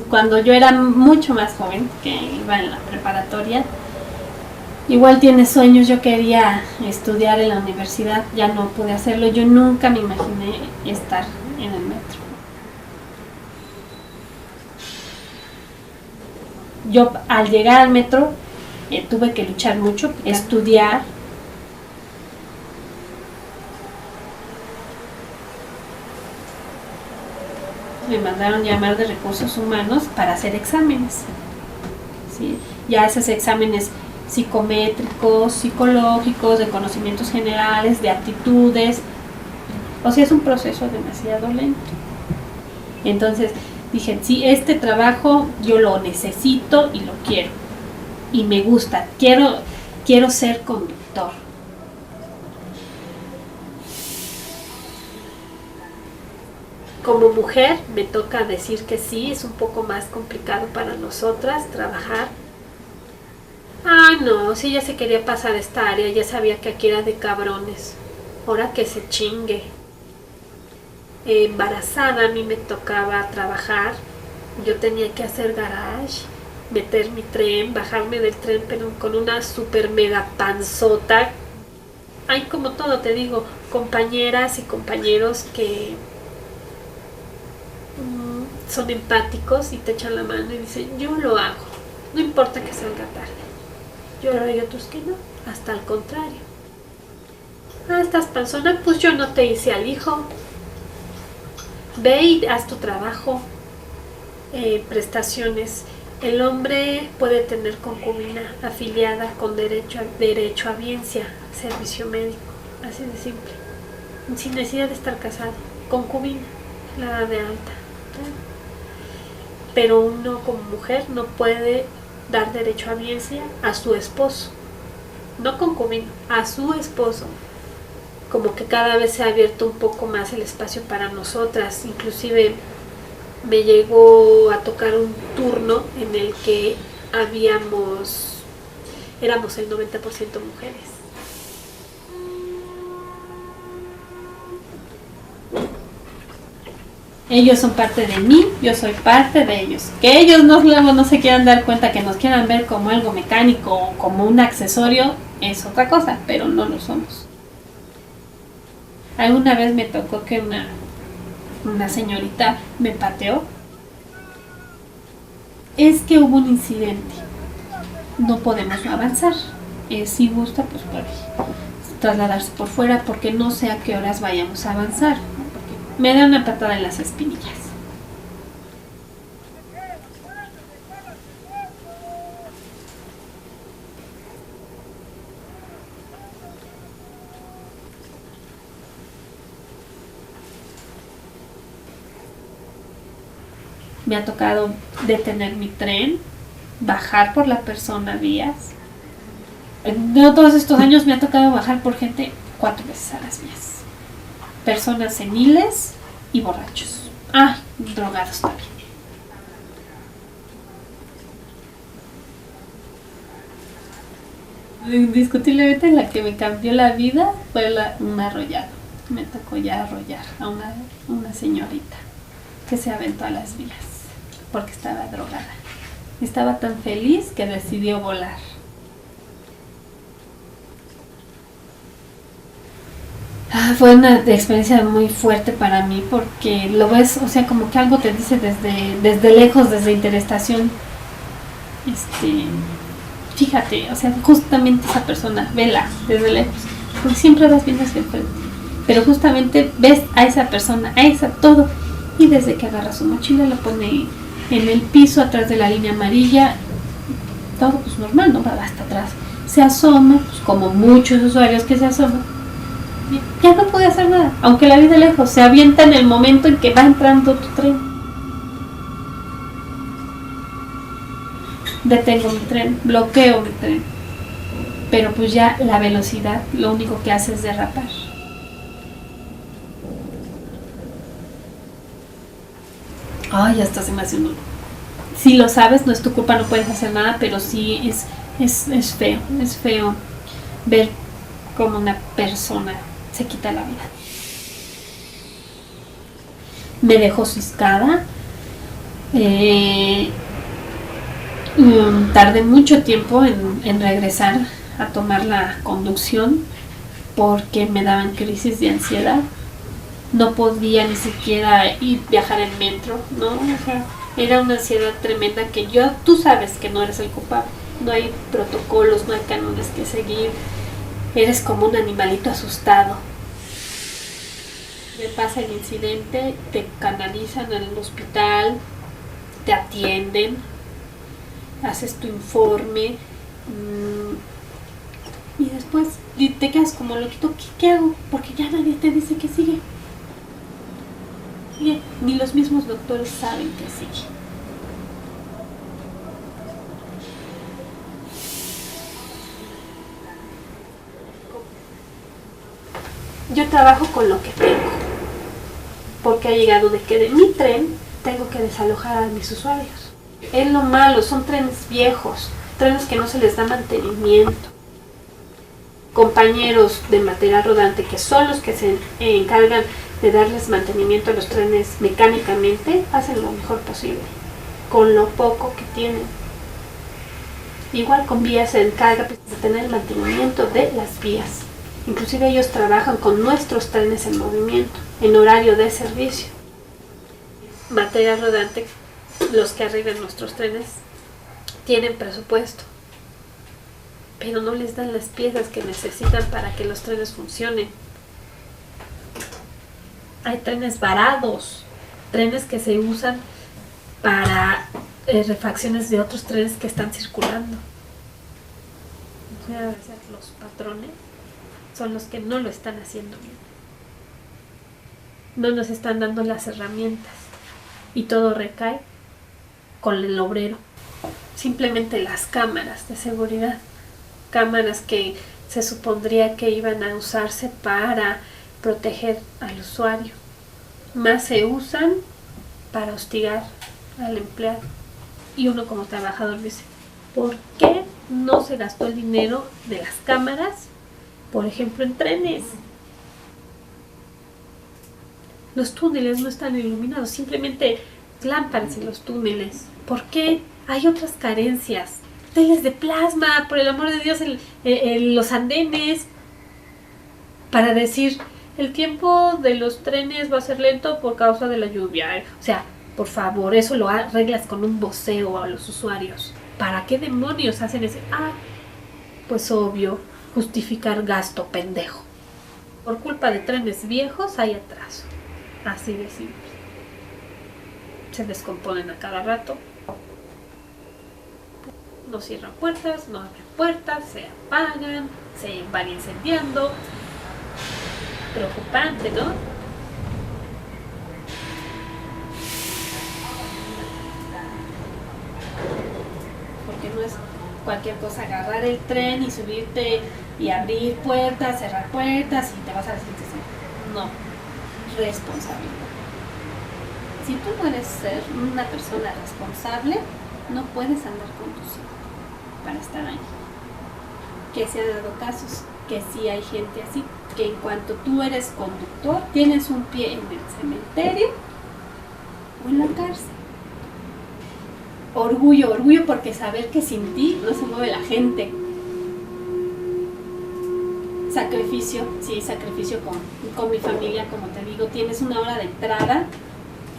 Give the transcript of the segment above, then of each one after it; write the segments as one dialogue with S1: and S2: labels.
S1: cuando yo era mucho más joven, que iba en la preparatoria, igual tiene sueños, yo quería estudiar en la universidad, ya no pude hacerlo, yo nunca me imaginé estar en el metro. Yo al llegar al metro tuve que luchar mucho, estudiar. Me mandaron llamar de recursos humanos para hacer exámenes. ¿Sí? Ya esos exámenes psicométricos, psicológicos, de conocimientos generales, de aptitudes. O sea, es un proceso demasiado lento. Entonces dije, sí, este trabajo yo lo necesito y lo quiero. Y me gusta, quiero ser conductor. Como mujer me toca decir que sí, es un poco más complicado para nosotras trabajar. Ah, no, si ella se quería pasar esta área, ya sabía que aquí era de cabrones. Ahora que se chingue. Embarazada a mí me tocaba trabajar, yo tenía que hacer garage, meter mi tren, bajarme del tren, pero con una super mega panzota. Hay como todo, te digo, compañeras y compañeros que son empáticos y te echan la mano y dicen, yo lo hago, no importa que salga tarde. Yo hay otros que no, hasta al contrario. Ah, estás panzona, pues yo no te hice al hijo. Ve y haz tu trabajo. Prestaciones. El hombre puede tener concubina afiliada con derecho a biencia, servicio médico, así de simple, sin necesidad de estar casado. Concubina, la da de alta. Pero uno como mujer no puede dar derecho a biencia a su esposo, no concubino, a su esposo. Como que cada vez se ha abierto un poco más el espacio para nosotras. Inclusive me llegó a tocar un turno en el que éramos el 90% mujeres. Ellos son parte de mí, yo soy parte de ellos. Que ellos no se quieran dar cuenta, que nos quieran ver como algo mecánico o como un accesorio, es otra cosa, pero no lo somos. Alguna vez me tocó que una señorita me pateó. Es que hubo un incidente, no podemos avanzar. Si gusta, pues puede trasladarse por fuera, porque no sé a qué horas vayamos a avanzar. Me da una patada en las espinillas. Me ha tocado detener mi tren, bajar por la persona vías. En todos estos años me ha tocado bajar por gente 4 veces a las vías. Personas seniles y borrachos. Ah, drogados también. Indiscutiblemente la que me cambió la vida fue un arrollado. Me tocó ya arrollar a una señorita que se aventó a las vías porque estaba drogada. Estaba tan feliz que decidió volar. Fue una experiencia muy fuerte para mí porque lo ves, o sea, como que algo te dice desde lejos, desde interestación. Fíjate, o sea, justamente esa persona, vela desde lejos, porque siempre vas viendo hacia el frente, pero justamente ves a esa persona, a esa todo, y desde que agarra su mochila lo pone en el piso atrás de la línea amarilla, todo pues normal, no va hasta atrás, se asoma, pues como muchos usuarios que se asoman, ya no puede hacer nada, aunque la vi de lejos, se avienta en el momento en que va entrando tu tren. Detengo mi tren, bloqueo mi tren, pero pues ya la velocidad lo único que hace es derrapar. Ay, hasta se me hace un nudo. Si lo sabes, no es tu culpa, no puedes hacer nada, pero sí es feo ver cómo una persona se quita la vida. Me dejó ciscada, Eh, Tardé mucho tiempo en regresar a tomar la conducción porque me daban crisis de ansiedad. No podía ni siquiera viajar en metro, ¿no? O sea, era una ansiedad tremenda que tú sabes que no eres el culpable. No hay protocolos, no hay cánones que seguir. Eres como un animalito asustado. Te pasa el incidente, te canalizan al hospital, te atienden, haces tu informe y después te quedas como loquito. ¿Qué hago? Porque ya nadie te dice que sigue. Ni los mismos doctores saben que sigue. Yo trabajo con lo que tengo, porque ha llegado de que de mi tren tengo que desalojar a mis usuarios. Es lo malo, son trenes viejos, trenes que no se les da mantenimiento. Compañeros de material rodante que son los que se encargan de darles mantenimiento a los trenes mecánicamente, hacen lo mejor posible, con lo poco que tienen. Igual con vías se encarga de tener el mantenimiento de las vías. Inclusive ellos trabajan con nuestros trenes en movimiento, en horario de servicio. Material rodante, los que arriban nuestros trenes, tienen presupuesto, pero no les dan las piezas que necesitan para que los trenes funcionen. Hay trenes varados, trenes que se usan para refacciones de otros trenes que están circulando. O sea, los patrones son los que no lo están haciendo bien. No nos están dando las herramientas y todo recae con el obrero. Simplemente las cámaras de seguridad, cámaras que se supondría que iban a usarse para proteger al usuario, más se usan para hostigar al empleado. Y uno como trabajador dice, ¿por qué no se gastó el dinero de las cámaras, por ejemplo, en trenes? Los túneles no están iluminados, simplemente lámparas en los túneles. ¿Por qué? Hay otras carencias. Teles de plasma, por el amor de Dios, los andenes, para decir, el tiempo de los trenes va a ser lento por causa de la lluvia. O sea, por favor, eso lo arreglas con un voceo a los usuarios. ¿Para qué demonios hacen ese? Pues obvio, justificar gasto pendejo. Por culpa de trenes viejos hay atraso. Así de simple. Se descomponen a cada rato. No cierran puertas, no abren puertas, se apagan, se van incendiando. Preocupante, ¿no? Porque no es cualquier cosa agarrar el tren y subirte y abrir puertas, cerrar puertas y te vas a decir que sí. No, responsabilidad. Si tú no eres ser una persona responsable, no puedes andar conduciendo para estar ahí. Que se han dado casos, que sí hay gente así, que en cuanto tú eres conductor, tienes un pie en el cementerio o en la cárcel. Orgullo, orgullo porque saber que sin ti no se mueve la gente. Sacrificio, sí, sacrificio con mi familia, como te digo, tienes una hora de entrada,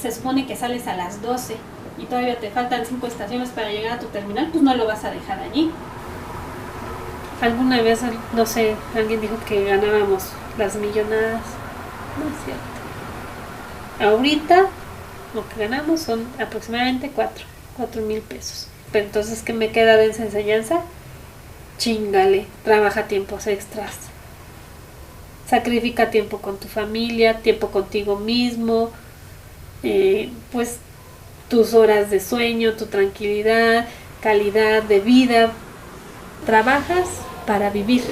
S1: se supone que sales a las 12 y todavía te faltan 5 estaciones para llegar a tu terminal, pues no lo vas a dejar allí. Alguna vez, no sé, alguien dijo que ganábamos las millonadas. No es cierto. Ahorita lo que ganamos son aproximadamente 4,000 pesos. Pero entonces, ¿qué me queda de esa enseñanza? Chíngale, trabaja tiempos extras. Sacrifica tiempo con tu familia, tiempo contigo mismo, pues tus horas de sueño, tu tranquilidad, calidad de vida. Trabajas para vivir,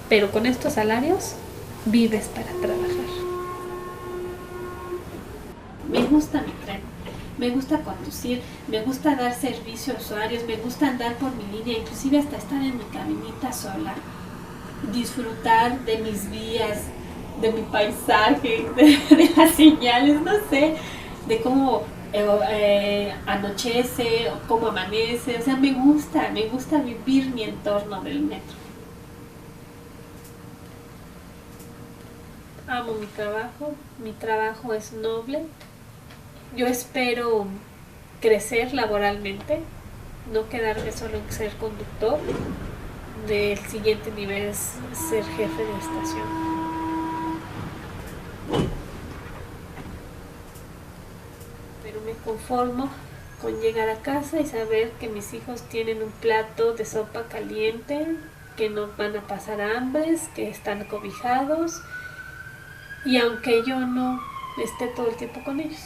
S1: pero con estos salarios vives para trabajar. Me gusta mi tren, me gusta conducir, me gusta dar servicio a usuarios, me gusta andar por mi línea, inclusive hasta estar en mi caminita sola, disfrutar de mis vías, de mi paisaje, de las señales, no sé, de cómo anochece o cómo amanece. O sea, me gusta vivir mi entorno del metro. Amo mi trabajo es noble. Yo espero crecer laboralmente, no quedarme solo en ser conductor. Del siguiente nivel es ser jefe de estación. Pero me conformo con llegar a casa y saber que mis hijos tienen un plato de sopa caliente, que no van a pasar hambres, que están cobijados y aunque yo no esté todo el tiempo con ellos.